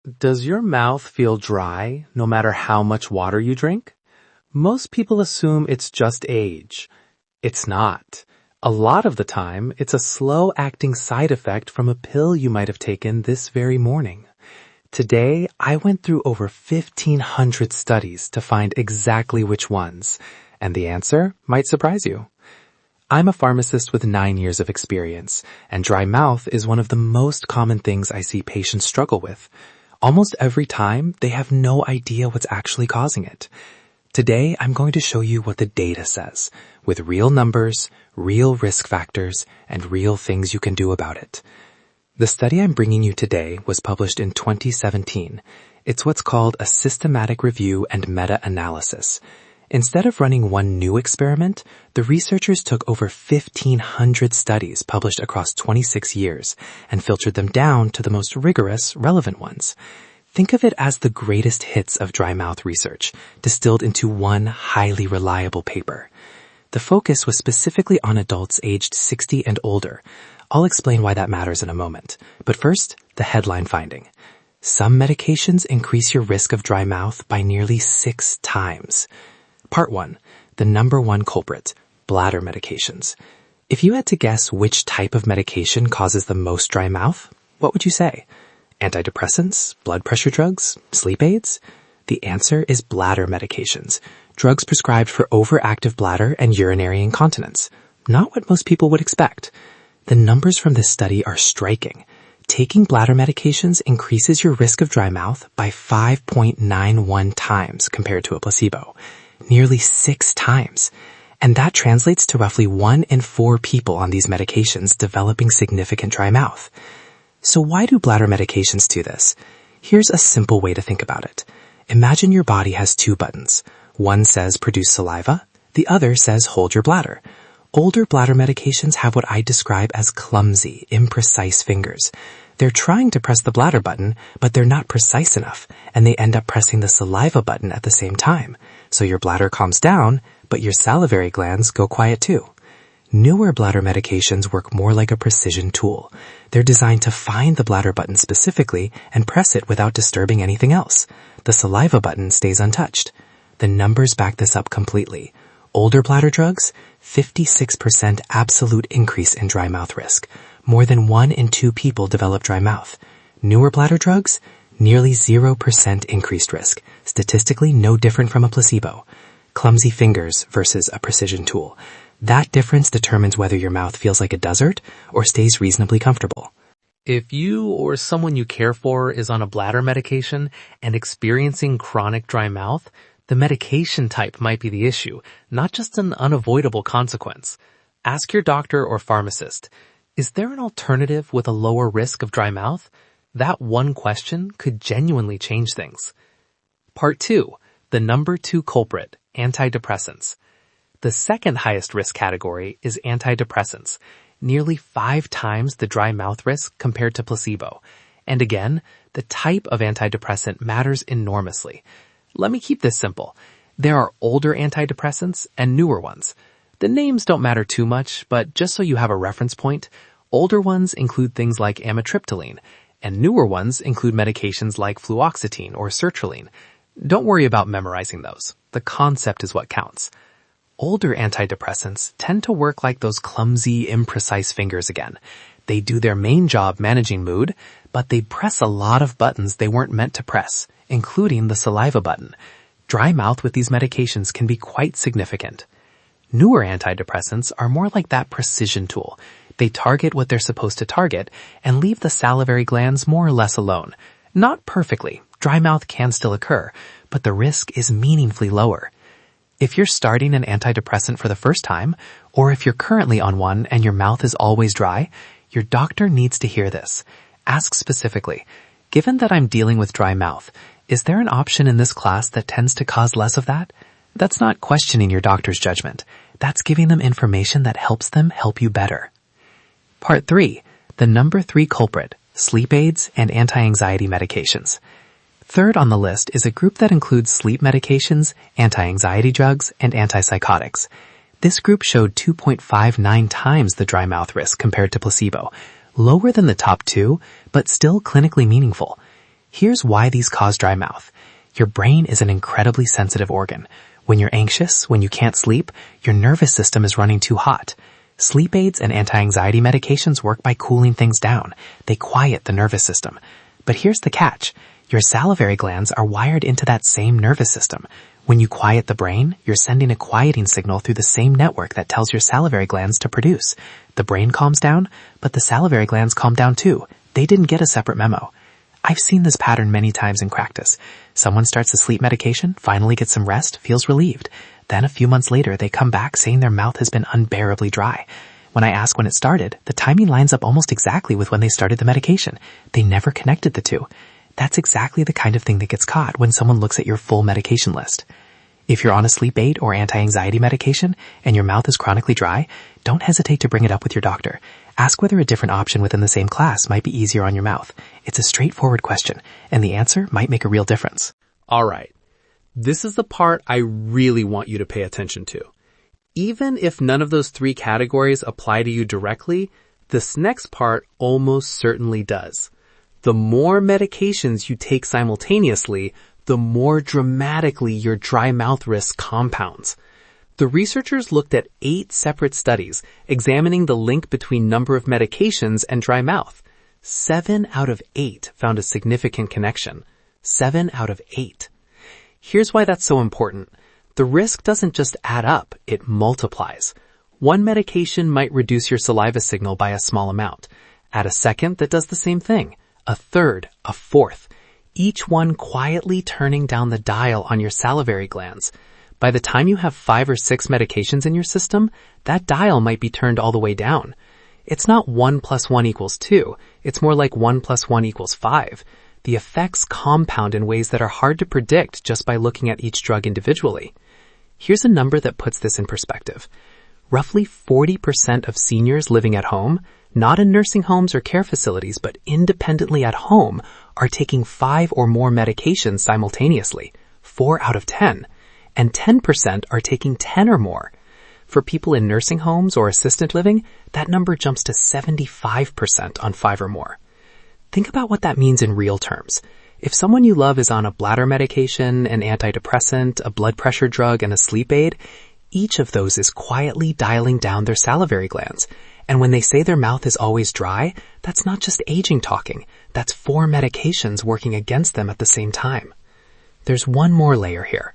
Does your mouth feel dry no matter how much water you drink? Most people assume it's just age. It's not. A lot of the time, it's a slow-acting side effect from a pill you might have taken this very morning. Today, I went through over 1,500 studies to find exactly which ones, and the answer might surprise you. I'm a pharmacist with 9 years of experience, and dry mouth is one of the most common things I see patients struggle with. Almost every time, they have no idea what's actually causing it. Today, I'm going to show you what the data says, with real numbers, real risk factors, and real things you can do about it. The study I'm bringing you today was published in 2017. It's what's called a systematic review and meta-analysis. Instead of running one new experiment, the researchers took over 1,500 studies published across 26 years and filtered them down to the most rigorous, relevant ones. Think of it as the greatest hits of dry mouth research, distilled into one highly reliable paper. The focus was specifically on adults aged 60 and older. I'll explain why that matters in a moment. But first, the headline finding. Some medications increase your risk of dry mouth by nearly 6 times. Part 1. The number one culprit, bladder medications. If you had to guess which type of medication causes the most dry mouth, what would you say? Antidepressants, blood pressure drugs, sleep aids? The answer is bladder medications, drugs prescribed for overactive bladder and urinary incontinence. Not what most people would expect. The numbers from this study are striking. Taking bladder medications increases your risk of dry mouth by 5.91 times compared to a placebo. Nearly 6 times. And that translates to roughly 1 in 4 people on these medications developing significant dry mouth. So why do bladder medications do this? Here's a simple way to think about it. Imagine your body has 2 buttons. One says produce saliva, the other says hold your bladder. Older bladder medications have what I describe as clumsy, imprecise fingers. They're trying to press the bladder button, but they're not precise enough, and they end up pressing the saliva button at the same time. So your bladder calms down, but your salivary glands go quiet too. Newer bladder medications work more like a precision tool. They're designed to find the bladder button specifically and press it without disturbing anything else. The saliva button stays untouched. The numbers back this up completely. Older bladder drugs, 56% absolute increase in dry mouth risk. More than 1 in 2 people develop dry mouth. Newer bladder drugs, nearly 0% increased risk. Statistically no different from a placebo. Clumsy fingers versus a precision tool. That difference determines whether your mouth feels like a desert or stays reasonably comfortable. If you or someone you care for is on a bladder medication and experiencing chronic dry mouth, the medication type might be the issue, not just an unavoidable consequence. Ask your doctor or pharmacist, is there an alternative with a lower risk of dry mouth? That one question could genuinely change things. Part 2. The number 2 culprit, antidepressants. The second highest risk category is antidepressants, nearly 5 times the dry mouth risk compared to placebo. And again, the type of antidepressant matters enormously. Let me keep this simple. There are older antidepressants and newer ones. The names don't matter too much, but just so you have a reference point, older ones include things like amitriptyline, and newer ones include medications like fluoxetine or sertraline. Don't worry about memorizing those. The concept is what counts. Older antidepressants tend to work like those clumsy, imprecise fingers again. They do their main job managing mood, but they press a lot of buttons they weren't meant to press, including the saliva button. Dry mouth with these medications can be quite significant. Newer antidepressants are more like that precision tool. They target what they're supposed to target and leave the salivary glands more or less alone. Not perfectly. Dry mouth can still occur, but the risk is meaningfully lower. If you're starting an antidepressant for the first time, or if you're currently on one and your mouth is always dry, your doctor needs to hear this. Ask specifically, given that I'm dealing with dry mouth, is there an option in this class that tends to cause less of that? That's not questioning your doctor's judgment. That's giving them information that helps them help you better. Part 3. The number 3 culprit, sleep aids and anti-anxiety medications. Third on the list is a group that includes sleep medications, anti-anxiety drugs, and antipsychotics. This group showed 2.59 times the dry mouth risk compared to placebo, lower than the top 2, but still clinically meaningful. Here's why these cause dry mouth. Your brain is an incredibly sensitive organ. When you're anxious, when you can't sleep, your nervous system is running too hot. Sleep aids and anti-anxiety medications work by cooling things down. They quiet the nervous system. But here's the catch. Your salivary glands are wired into that same nervous system. When you quiet the brain, you're sending a quieting signal through the same network that tells your salivary glands to produce. The brain calms down, but the salivary glands calm down too. They didn't get a separate memo. I've seen this pattern many times in practice. Someone starts a sleep medication, finally gets some rest, feels relieved. Then a few months later, they come back saying their mouth has been unbearably dry. When I ask when it started, the timing lines up almost exactly with when they started the medication. They never connected the two. That's exactly the kind of thing that gets caught when someone looks at your full medication list. If you're on a sleep aid or anti-anxiety medication and your mouth is chronically dry, don't hesitate to bring it up with your doctor. Ask whether a different option within the same class might be easier on your mouth. It's a straightforward question, and the answer might make a real difference. All right. This is the part I really want you to pay attention to. Even if none of those three categories apply to you directly, this next part almost certainly does. The more medications you take simultaneously, the more dramatically your dry mouth risk compounds. The researchers looked at 8 separate studies examining the link between number of medications and dry mouth. 7 out of 8 found a significant connection. 7 out of 8. Here's why that's so important. The risk doesn't just add up, it multiplies. One medication might reduce your saliva signal by a small amount. Add a second that does the same thing. A third, a fourth. Each one quietly turning down the dial on your salivary glands. By the time you have 5 or 6 medications in your system, that dial might be turned all the way down. It's not 1 + 1 = 2. It's more like 1 + 1 = 5. The effects compound in ways that are hard to predict just by looking at each drug individually. Here's a number that puts this in perspective. Roughly 40% of seniors living at home, not in nursing homes or care facilities, but independently at home, are taking 5 or more medications simultaneously. 4 out of 10. And 10% are taking 10 or more. For people in nursing homes or assisted living, that number jumps to 75% on 5 or more. Think about what that means in real terms. If someone you love is on a bladder medication, an antidepressant, a blood pressure drug, and a sleep aid, each of those is quietly dialing down their salivary glands. And when they say their mouth is always dry, that's not just aging talking. That's 4 medications working against them at the same time. There's one more layer here.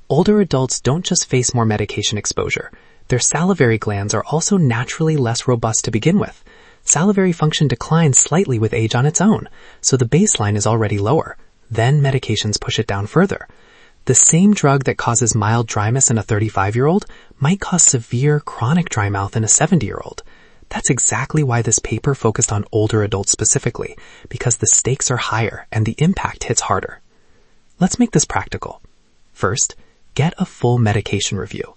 Older adults don't just face more medication exposure. Their salivary glands are also naturally less robust to begin with. Salivary function declines slightly with age on its own, so the baseline is already lower. Then medications push it down further. The same drug that causes mild dryness in a 35-year-old might cause severe chronic dry mouth in a 70-year-old. That's exactly why this paper focused on older adults specifically, because the stakes are higher and the impact hits harder. Let's make this practical. First, get a full medication review.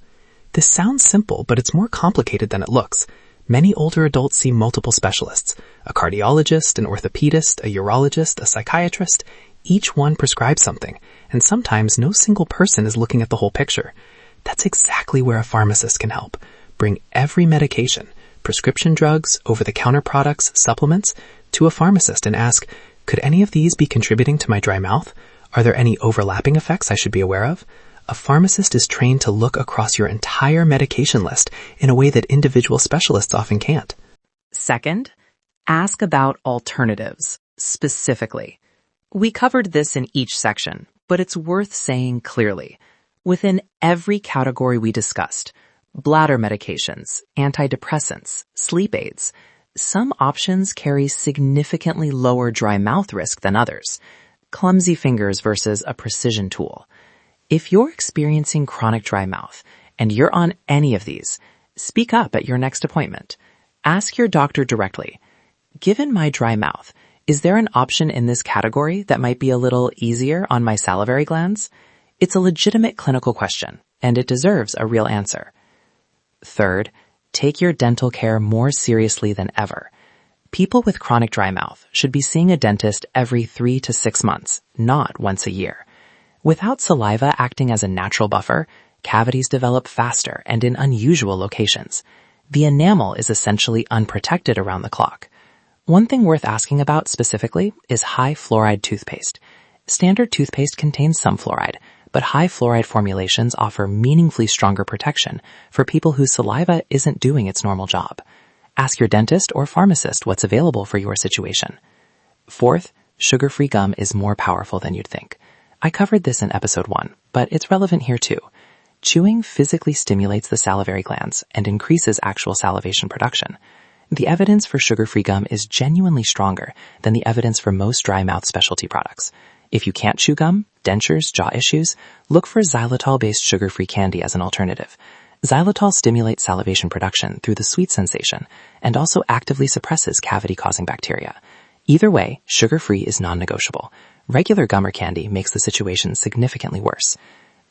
This sounds simple, but it's more complicated than it looks. Many older adults see multiple specialists, a cardiologist, an orthopedist, a urologist, a psychiatrist. Each one prescribes something, and sometimes no single person is looking at the whole picture. That's exactly where a pharmacist can help. Bring every medication, prescription drugs, over-the-counter products, supplements, to a pharmacist and ask, could any of these be contributing to my dry mouth? Are there any overlapping effects I should be aware of? A pharmacist is trained to look across your entire medication list in a way that individual specialists often can't. Second, ask about alternatives, specifically. We covered this in each section, but it's worth saying clearly. Within every category we discussed, bladder medications, antidepressants, sleep aids, some options carry significantly lower dry mouth risk than others. Clumsy fingers versus a precision tool. If you're experiencing chronic dry mouth and you're on any of these, speak up at your next appointment. Ask your doctor directly, given my dry mouth, is there an option in this category that might be a little easier on my salivary glands? It's a legitimate clinical question, and it deserves a real answer. Third, take your dental care more seriously than ever. People with chronic dry mouth should be seeing a dentist every 3 to 6 months, not once a year. Without saliva acting as a natural buffer, cavities develop faster and in unusual locations. The enamel is essentially unprotected around the clock. One thing worth asking about specifically is high fluoride toothpaste. Standard toothpaste contains some fluoride, but high fluoride formulations offer meaningfully stronger protection for people whose saliva isn't doing its normal job. Ask your dentist or pharmacist what's available for your situation. Fourth, sugar-free gum is more powerful than you'd think. I covered this in episode 1, but it's relevant here too. Chewing physically stimulates the salivary glands and increases actual salivation production. The evidence for sugar-free gum is genuinely stronger than the evidence for most dry mouth specialty products. If you can't chew gum, dentures, jaw issues, look for xylitol-based sugar-free candy as an alternative. Xylitol stimulates salivation production through the sweet sensation and also actively suppresses cavity-causing bacteria. Either way, sugar-free is non-negotiable. Regular gum or candy makes the situation significantly worse.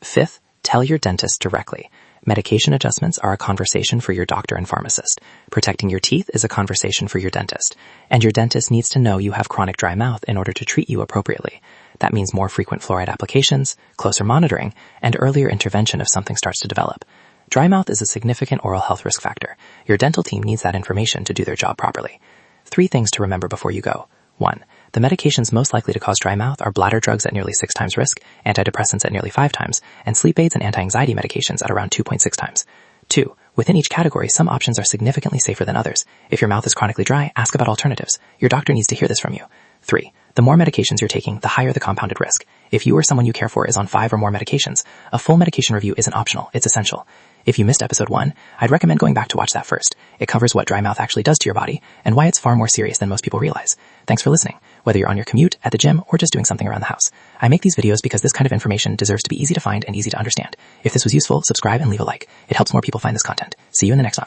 Fifth, tell your dentist directly. Medication adjustments are a conversation for your doctor and pharmacist. Protecting your teeth is a conversation for your dentist. And your dentist needs to know you have chronic dry mouth in order to treat you appropriately. That means more frequent fluoride applications, closer monitoring, and earlier intervention if something starts to develop. Dry mouth is a significant oral health risk factor. Your dental team needs that information to do their job properly. 3 things to remember before you go. 1. The medications most likely to cause dry mouth are bladder drugs at nearly 6 times risk, antidepressants at nearly 5 times, and sleep aids and anti-anxiety medications at around 2.6 times. 2. Within each category, some options are significantly safer than others. If your mouth is chronically dry, ask about alternatives. Your doctor needs to hear this from you. 3. The more medications you're taking, the higher the compounded risk. If you or someone you care for is on 5 or more medications, a full medication review isn't optional, it's essential. If you missed episode 1, I'd recommend going back to watch that first. It covers what dry mouth actually does to your body and why it's far more serious than most people realize. Thanks for listening, whether you're on your commute, at the gym, or just doing something around the house. I make these videos because this kind of information deserves to be easy to find and easy to understand. If this was useful, subscribe and leave a like. It helps more people find this content. See you in the next one.